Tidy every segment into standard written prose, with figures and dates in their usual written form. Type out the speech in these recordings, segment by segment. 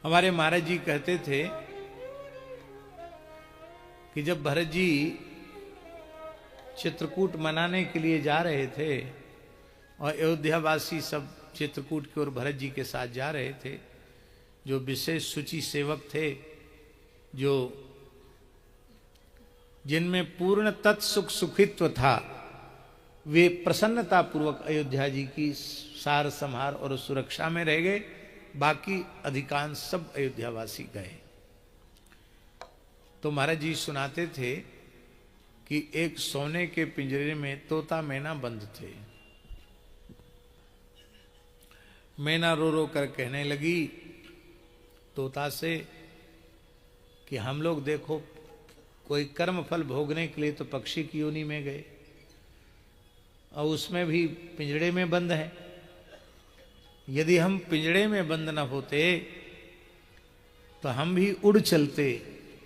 हमारे महाराज जी कहते थे कि जब भरत जी चित्रकूट मनाने के लिए जा रहे थे और अयोध्यावासी सब चित्रकूट की ओर भरत जी के साथ जा रहे थे, जो विशेष सूची सेवक थे, जो जिनमें पूर्ण तत्सुख सुखित्व था, वे प्रसन्नता पूर्वक अयोध्या जी की सार संहार और सुरक्षा में रह गए। बाकी अधिकांश सब अयोध्यावासी गए। तो महाराज जी सुनाते थे कि एक सोने के पिंजरे में तोता मैना बंद थे। मैना रो रो कर कहने लगी तोता से कि हम लोग देखो कोई कर्म फल भोगने के लिए तो पक्षी की योनि में गए और उसमें भी पिंजड़े में बंद है। यदि हम पिंजड़े में बंद न होते तो हम भी उड़ चलते,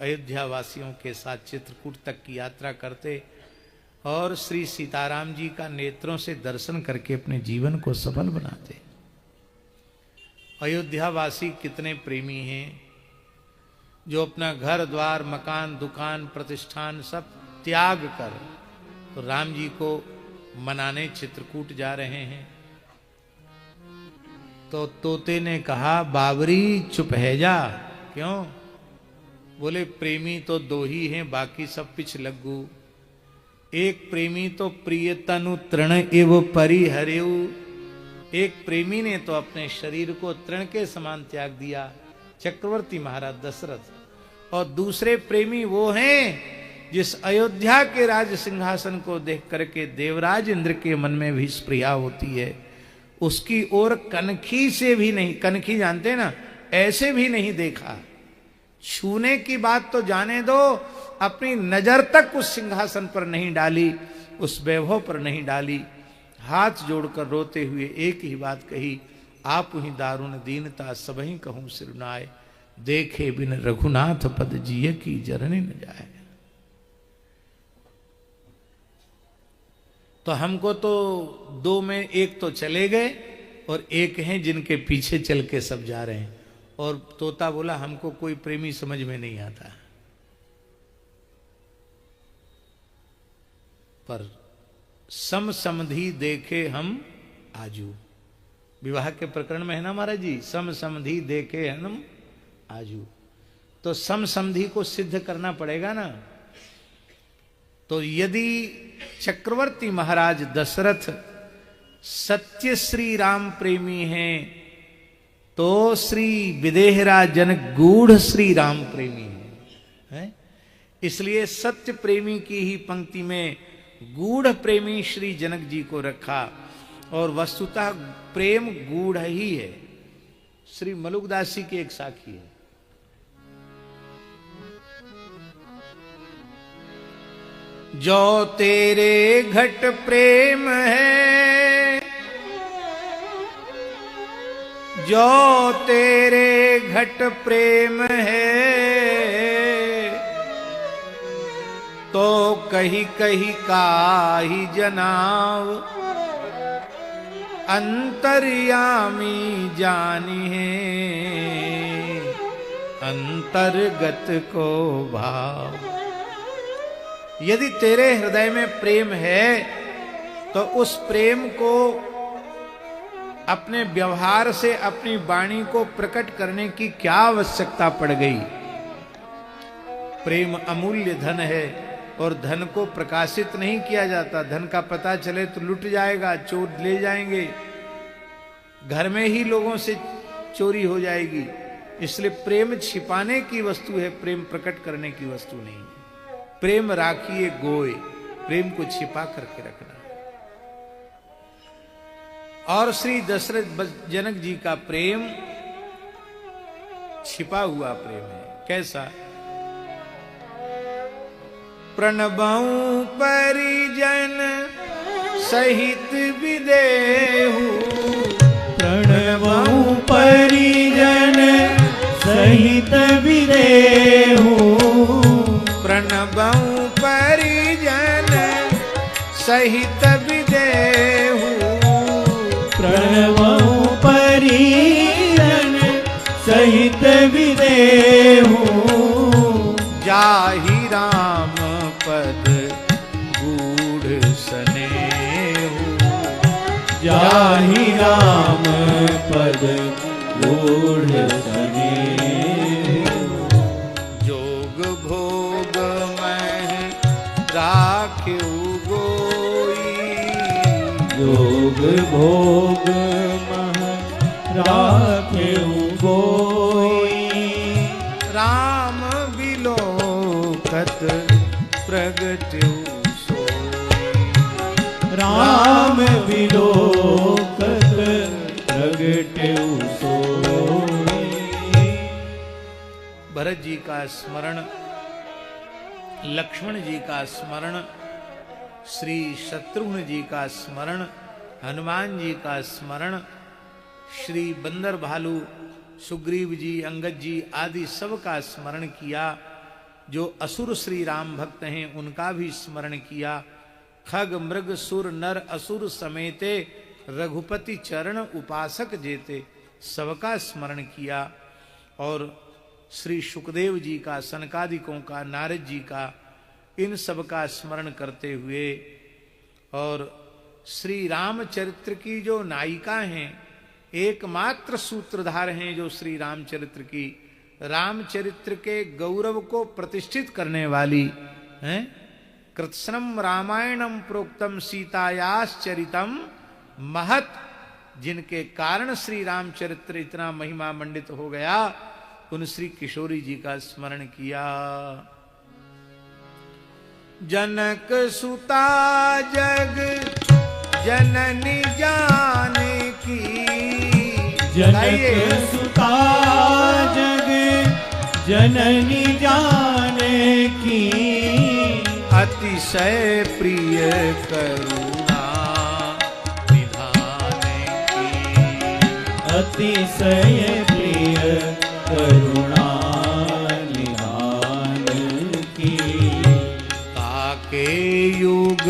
अयोध्या वासियों के साथ चित्रकूट तक की यात्रा करते और श्री सीताराम जी का नेत्रों से दर्शन करके अपने जीवन को सफल बनाते। अयोध्या वासी कितने प्रेमी हैं, जो अपना घर द्वार मकान दुकान प्रतिष्ठान सब त्याग कर तो राम जी को मनाने चित्रकूट जा रहे हैं। तो तोते ने कहा बाबरी चुप है जा। क्यों? बोले प्रेमी तो दो ही हैं, बाकी सब पिछ लग्गू। एक प्रेमी तो प्रिय तनु तृण एव परिहरेऊ, एक प्रेमी ने तो अपने शरीर को तृण के समान त्याग दिया, चक्रवर्ती महाराज दशरथ। और दूसरे प्रेमी वो हैं जिस अयोध्या के राज सिंहासन को देख करके देवराज इंद्र के मन में भी स्प्रिया होती है, उसकी ओर कनखी से भी नहीं, कनखी जानते ना, ऐसे भी नहीं देखा। छूने की बात तो जाने दो, अपनी नजर तक उस सिंहासन पर नहीं डाली, उस वैभव पर नहीं डाली। हाथ जोड़कर रोते हुए एक ही बात कही, आप ही दारुण दीनता सबही कहूं सिरुनाए, देखे बिन रघुनाथ पद जिय की जरनी न जाए। तो हमको तो दो में एक तो चले गए और एक हैं जिनके पीछे चल के सब जा रहे हैं। और तोता बोला हमको कोई प्रेमी समझ में नहीं आता, पर सम समधि देखे हम आजू। विवाह के प्रकरण में है ना महाराज जी, सम समधि देखे हम आजू। तो सम समधि को सिद्ध करना पड़ेगा ना। तो यदि चक्रवर्ती महाराज दशरथ सत्य श्री राम प्रेमी हैं तो श्री विदेहरा जनक गूढ़ श्री राम प्रेमी है? इसलिए सत्य प्रेमी की ही पंक्ति में गूढ़ प्रेमी श्री जनक जी को रखा। और वस्तुतः प्रेम गूढ़ ही है। श्री मलुकदास जी की एक साखी है, जो तेरे घट प्रेम है, जो तेरे घट प्रेम है, तो कही कही काहि जनाव, अंतर्यामी जानी है अंतर्गत को भाव। यदि तेरे हृदय में प्रेम है तो उस प्रेम को अपने व्यवहार से अपनी वाणी को प्रकट करने की क्या आवश्यकता पड़ गई। प्रेम अमूल्य धन है और धन को प्रकाशित नहीं किया जाता। धन का पता चले तो लुट जाएगा, चोर ले जाएंगे, घर में ही लोगों से चोरी हो जाएगी। इसलिए प्रेम छिपाने की वस्तु है, प्रेम प्रकट करने की वस्तु नहीं। प्रेम राखिए गोए, प्रेम को छिपा करके रखना। और श्री दशरथ जनक जी का प्रेम छिपा हुआ प्रेम है। कैसा? प्रणबऊ परिजन सहित विदेहु, प्रणबऊ परिजन सहित विदेहु, प्रणबऊ परिजन सहित विदेहु, प्रणबऊ परिजन सहित विदेहु जाहि राम पद गूढ़ सनेहु जाहि राम पद गूढ़ सनेहु जोग भोग मह राख्यु गोई योग भोग मह राख्यु गोई राम बिलोकत प्रगट्यु सोई राम विलोकत प्रगट्यु सोई। भरत जी का स्मरण, लक्ष्मण जी का स्मरण, श्री शत्रुघ्न जी का स्मरण, हनुमान जी का स्मरण, श्री बंदर भालू सुग्रीव जी, अंगद जी आदि सब का स्मरण किया। जो असुर श्री राम भक्त हैं उनका भी स्मरण किया। खग मृग सुर नर असुर समेते रघुपति चरण उपासक जेते, सबका स्मरण किया। और श्री सुखदेव जी का, सनकादिकों का, नारद जी का, इन सब का स्मरण करते हुए और श्री रामचरित्र की जो नायिका हैं, एकमात्र सूत्रधार हैं जो श्री रामचरित्र की, रामचरित्र के गौरव को प्रतिष्ठित करने वाली हैं। कृत्स्नम रामायणम प्रोक्तम सीतायाश्चरितम महत, जिनके कारण श्री रामचरित्र इतना महिमा मंडित हो गया, उन श्री किशोरी जी का स्मरण किया। जनक सुता जग जननी जानकी, जनक सुता जग जननी जानकी, अतिशय प्रिय करुणा निधान की, अतिशय प्रिय करुणा निधान की। ताके युग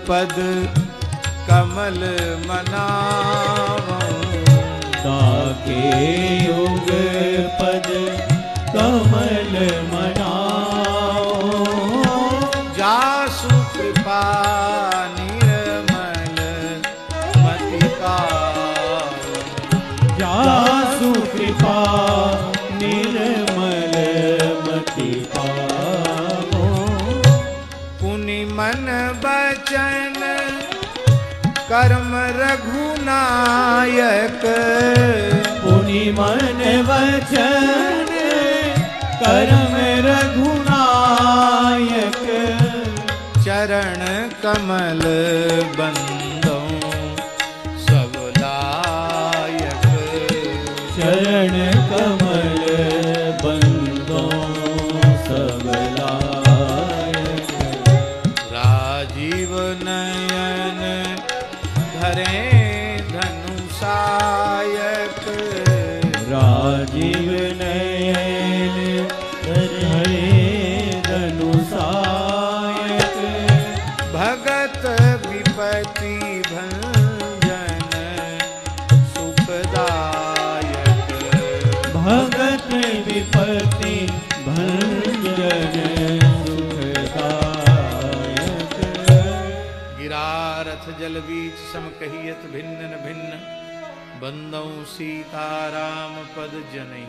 पद कमल मनावं, ताके युग पद कमल मनाओ, जासु कृपा निर्मल मति पावं, जासु कृपा निर्मल मति पावो। पुनि मन बचन कर्म रघुनायक, पुनि मन वचन कर्म रघुनायक, चरण कमल बंदो सब लायक, चरण कमल बंदो सब लायक। राजीव नयन धरे धनुषायक, राजीव नयन धरे धनुषायक, भगत विपति भंजन सुखदायक, भगत विपति भंजन सुखदायक। गिरारथ जल बीच सम कहियत भिन्न न भिन्न, बंदौ सीताराम पद जनई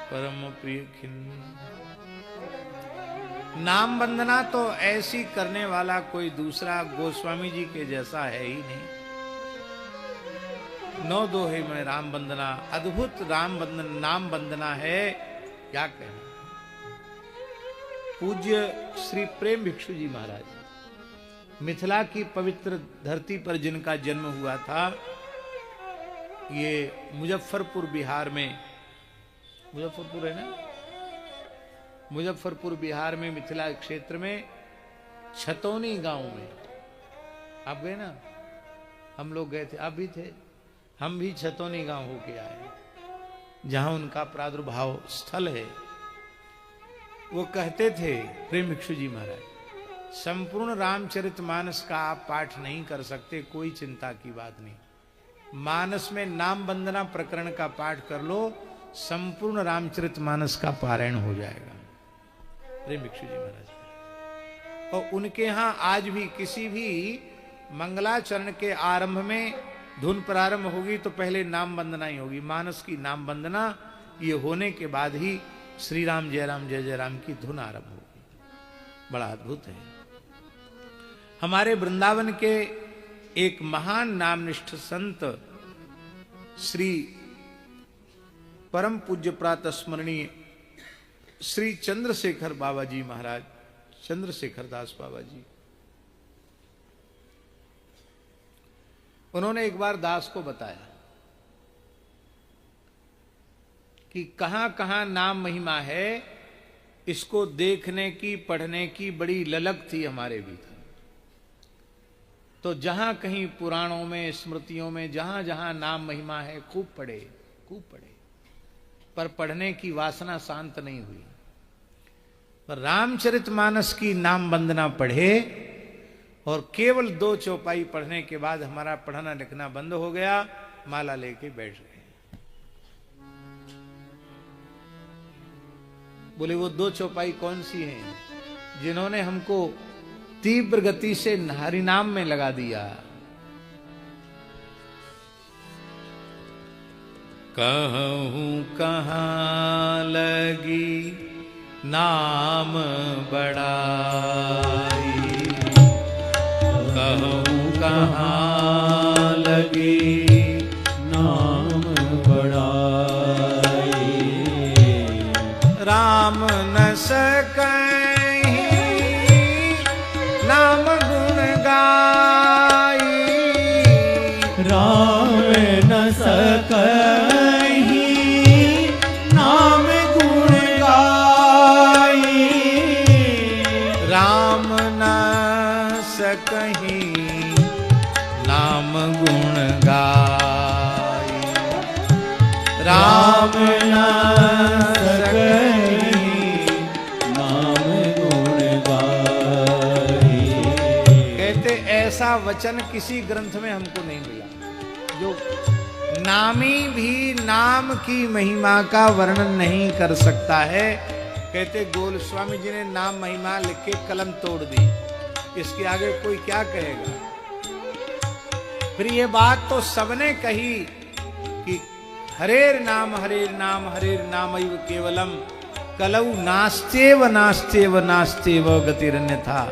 परम प्रिय खिन्न। नाम वंदना तो ऐसी करने वाला कोई दूसरा गोस्वामी जी के जैसा है ही नहीं। नौ दोहे में राम वंदना, अद्भुत राम वंदन नाम वंदना है, क्या कहना। पूज्य श्री प्रेम भिक्षु जी महाराज, मिथिला की पवित्र धरती पर जिनका जन्म हुआ था, ये मुजफ्फरपुर बिहार में, मुजफ्फरपुर है ना, मुजफ्फरपुर बिहार में मिथिला क्षेत्र में छतौनी गांव में, आप गए ना, हम लोग गए थे, आप भी थे, हम भी छतौनी गांव होके आए, जहां उनका प्रादुर्भाव स्थल है। वो कहते थे प्रेम भिक्षु जी महाराज, संपूर्ण रामचरितमानस का आप पाठ नहीं कर सकते, कोई चिंता की बात नहीं। मानस में नाम वंदना प्रकरण का पाठ कर लो, संपूर्ण रामचरितमानस का पारायण हो जाएगा। प्रेम भिक्षु जी महाराज, और उनके यहां आज भी किसी भी मंगलाचरण के आरंभ में धुन प्रारंभ होगी तो पहले नाम वंदना ही होगी। मानस की नाम वंदना ये होने के बाद ही श्री राम जय जय राम की धुन आरंभ होगी। बड़ा अद्भुत है। हमारे वृंदावन के एक महान नामनिष्ठ संत श्री परम पूज्य प्रातः स्मरणीय श्री चंद्रशेखर बाबा जी महाराज, चंद्रशेखर दास बाबा जी, उन्होंने एक बार दास को बताया कि कहां कहां नाम महिमा है, इसको देखने की पढ़ने की बड़ी ललक थी हमारे भीतर। तो जहां कहीं पुराणों में स्मृतियों में जहां जहां नाम महिमा है खूब पढ़े, पर पढ़ने की वासना शांत नहीं हुई। पर रामचरितमानस की नाम वंदना पढ़े और केवल 2 चौपाई पढ़ने के बाद हमारा पढ़ना लिखना बंद हो गया, माला लेके बैठ गए। बोले वो 2 चौपाई कौन सी हैं जिन्होंने हमको तीव्र गति से हरि नाम में लगा दिया। कहूं कहां लगी नाम बड़ाई, कहूं कहां लगी नाम बड़ाई। राम न सकहीं नाम गुण गाई, राम न सकहीं नाम गुण गाई। राम न सकहीं नाम गुण गाई, राम न सकहीं नाम गुण गाई। कहते ऐसा वचन किसी ग्रंथ में हमको नहीं मिला जो नामी भी नाम की महिमा का वर्णन नहीं कर सकता है। कहते गोस्वामी जी ने नाम महिमा लिख के कलम तोड़ दी, इसके आगे कोई क्या कहेगा। फिर ये बात तो सबने कही कि हरेर नाम हरेर नाम केवलम कलऊ नास्तेव नास्तेव नास्तेव गतिरन्यथा।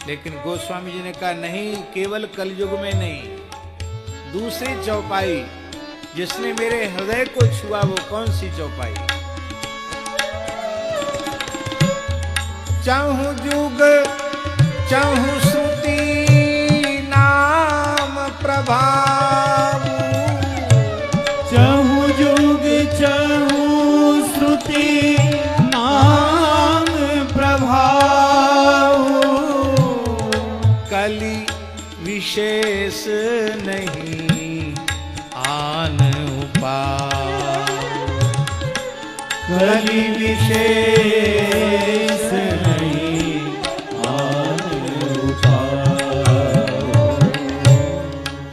लेकिन गोस्वामी जी ने कहा नहीं, केवल कलयुग में नहीं, दूसरी चौपाई जिसने मेरे हृदय को छुआ वो कौन सी चौपाई। चाहूं जुग चाहूं श्रुति नाम प्रभाव, चाहूं जुग चाहूं श्रुति नाम प्रभाव। कली विशेष नहीं आन उपाय, कली विशेष नहीं आन उपाय।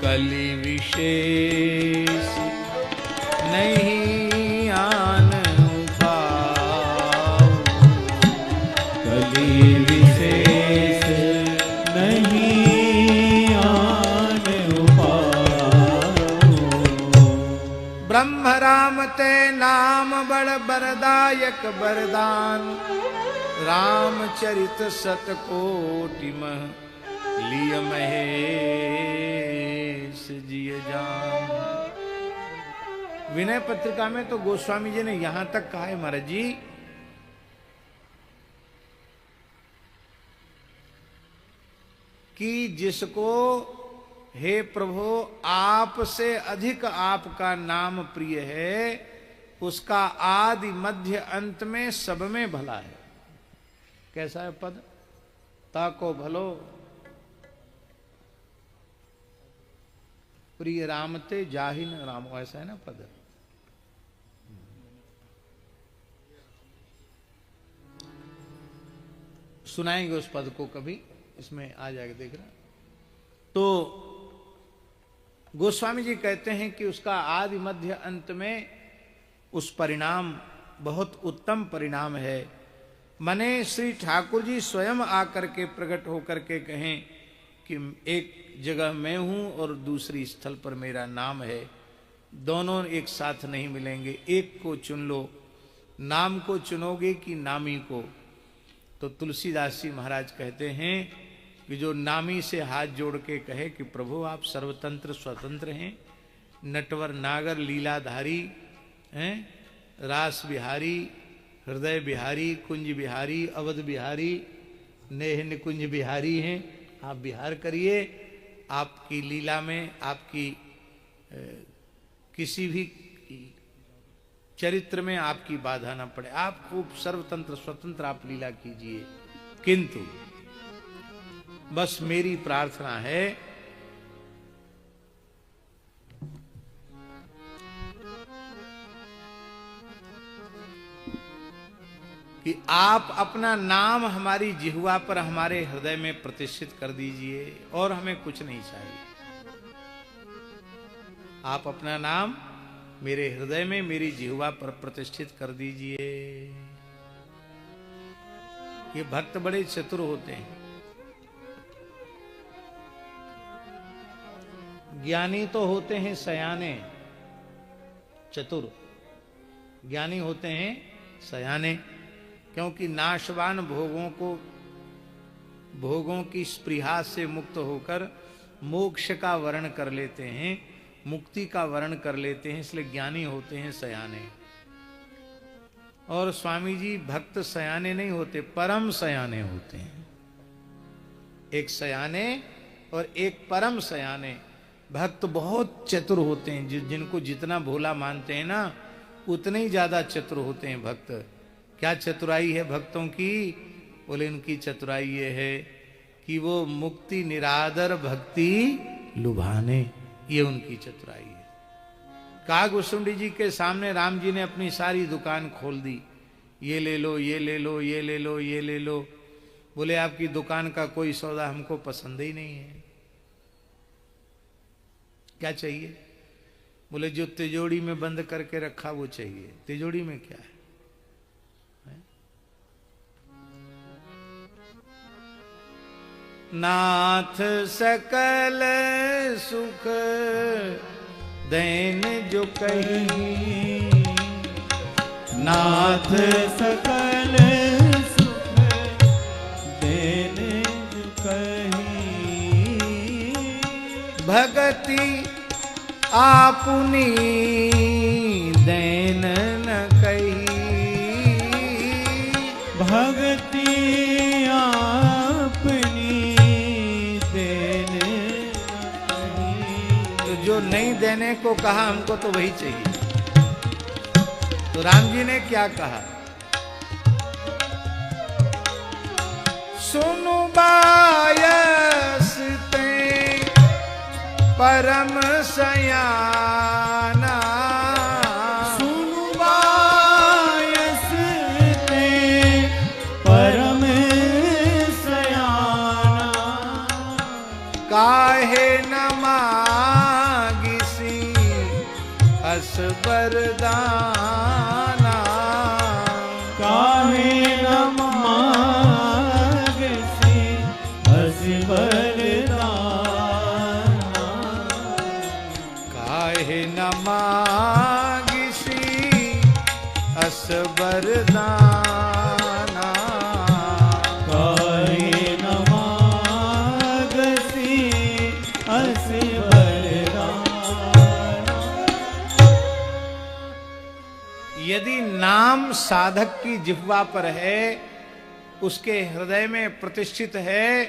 कली विशेष नहीं आन उपाय, कली विशेष नहीं आन उपाय। ब्रह्म राम ते नाम बड़ बरदायक बरदान, रामचरित सतकोटि मह लिय महेश जिय जान। विनय पत्रिका में तो गोस्वामी जी ने यहां तक कहा है महाराज जी कि जिसको हे प्रभु आपसे अधिक आपका नाम प्रिय है, उसका आदि मध्य अंत में सब में भला है। कैसा है पद? ताको भलो प्रिय रामते जाहिन राम, ऐसा है ना पद। सुनाएंगे उस पद को कभी, इसमें आ जाएगा देख रहा। तो गोस्वामी जी कहते हैं कि उसका आदि मध्य अंत में उस परिणाम बहुत उत्तम परिणाम है। मने श्री ठाकुर जी स्वयं आकर के प्रकट होकर के कहें कि एक जगह मैं हूं और दूसरी स्थल पर मेरा नाम है, दोनों एक साथ नहीं मिलेंगे, एक को चुन लो। नाम को चुनोगे कि नामी को? तो तुलसीदास जी महाराज कहते हैं कि जो नामी से हाथ जोड़ के कहे कि प्रभु आप सर्वतंत्र स्वतंत्र हैं, नटवर नागर लीलाधारी हैं, रास बिहारी, हृदय बिहारी, कुंज बिहारी, अवध बिहारी, नेह निकुंज बिहारी हैं, आप बिहार करिए। आपकी लीला में आपकी किसी भी चरित्र में आपकी बाधा ना पड़े, आप खूब सर्वतंत्र स्वतंत्र आप लीला कीजिए। किंतु बस मेरी प्रार्थना है कि आप अपना नाम हमारी जिह्वा पर, हमारे हृदय में प्रतिष्ठित कर दीजिए, और हमें कुछ नहीं चाहिए। आप अपना नाम मेरे हृदय में, मेरी जिह्वा पर प्रतिष्ठित कर दीजिए। ये भक्त बड़े चतुर होते हैं। ज्ञानी तो होते हैं सयाने, चतुर ज्ञानी होते हैं सयाने, क्योंकि नाशवान भोगों की स्पृहा से मुक्त होकर मोक्ष का वर्ण कर लेते हैं, मुक्ति का वर्ण कर लेते हैं, इसलिए ज्ञानी होते हैं सयाने। और स्वामी जी भक्त सयाने नहीं होते, परम सयाने होते हैं। एक सयाने और एक परम सयाने। भक्त बहुत चतुर होते हैं, जिनको जितना भोला मानते हैं ना, उतने ही ज्यादा चतुर होते हैं भक्त। क्या चतुराई है भक्तों की? बोले उनकी चतुराई ये है कि वो मुक्ति निरादर भक्ति लुभाने, ये उनकी चतुराई है। कागभूषुंडी जी के सामने राम जी ने अपनी सारी दुकान खोल दी, ये ले लो, ये ले लो, ये ले लो, ये ले लो। बोले आपकी दुकान का कोई सौदा हमको पसंद ही नहीं है। क्या चाहिए? बोले जो तिजोरी में बंद करके रखा वो चाहिए। तिजोरी में क्या है? नाथ सकल सुख देन जो कही, नाथ सकल सुख देन जो कही, भगति आपुनी देन न कही, भगति जो नहीं देने को कहा हमको तो वही चाहिए। तो राम जी ने क्या कहा? सुनु बायस ते परम सयाना, सुनु बायस ते परम सयाना, काहे न अस बरदाना, काहे न मांगसी अस बरदाना, काहे न मांगसी अस बरदाना, काहे न मांगसी अस बरदाना। यदि नाम साधक की जिह्वा पर है, उसके हृदय में प्रतिष्ठित है,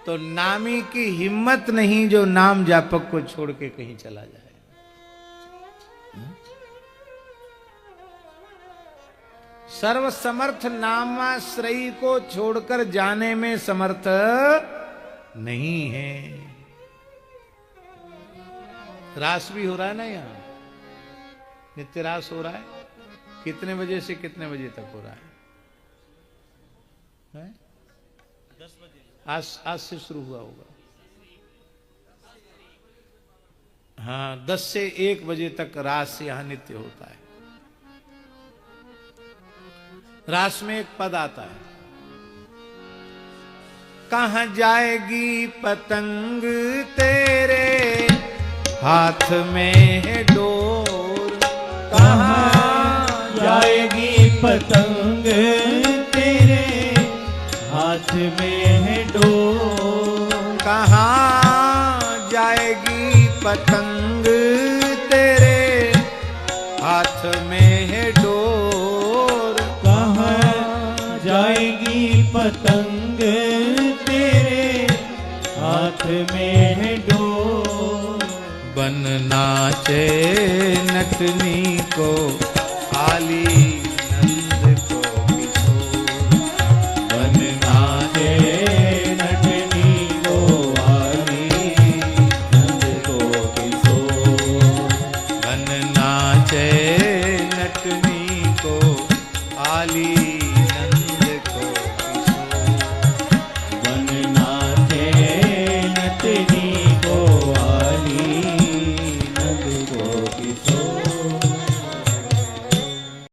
तो नामी की हिम्मत नहीं जो नाम जापक को छोड़ के कहीं चला जाए। सर्वसमर्थ नामाश्रयी को छोड़कर जाने में समर्थ नहीं है। रास भी हो रहा है ना, यहां नित्य रास हो रहा है। कितने बजे से कितने बजे तक हो रहा है? 10 बजे। आज से शुरू हुआ होगा। हाँ, 10 से 1 बजे तक रास यहाँ नित्य होता है। रास में एक पद आता है, कहाँ जाएगी पतंग तेरे हाथ में है डोर, कहाँ जाएगी पतंग तेरे हाथ में है डोर, कहाँ जाएगी पतंग तेरे हाथ में है डोर, कहाँ जाएगी पतंग तेरे हाथ में है डोर, बन नाचे नटनी को आली नंद को किशोर, बन नाचे नटनी को आली नंद को किशोर, बन नाचे नटनी को आली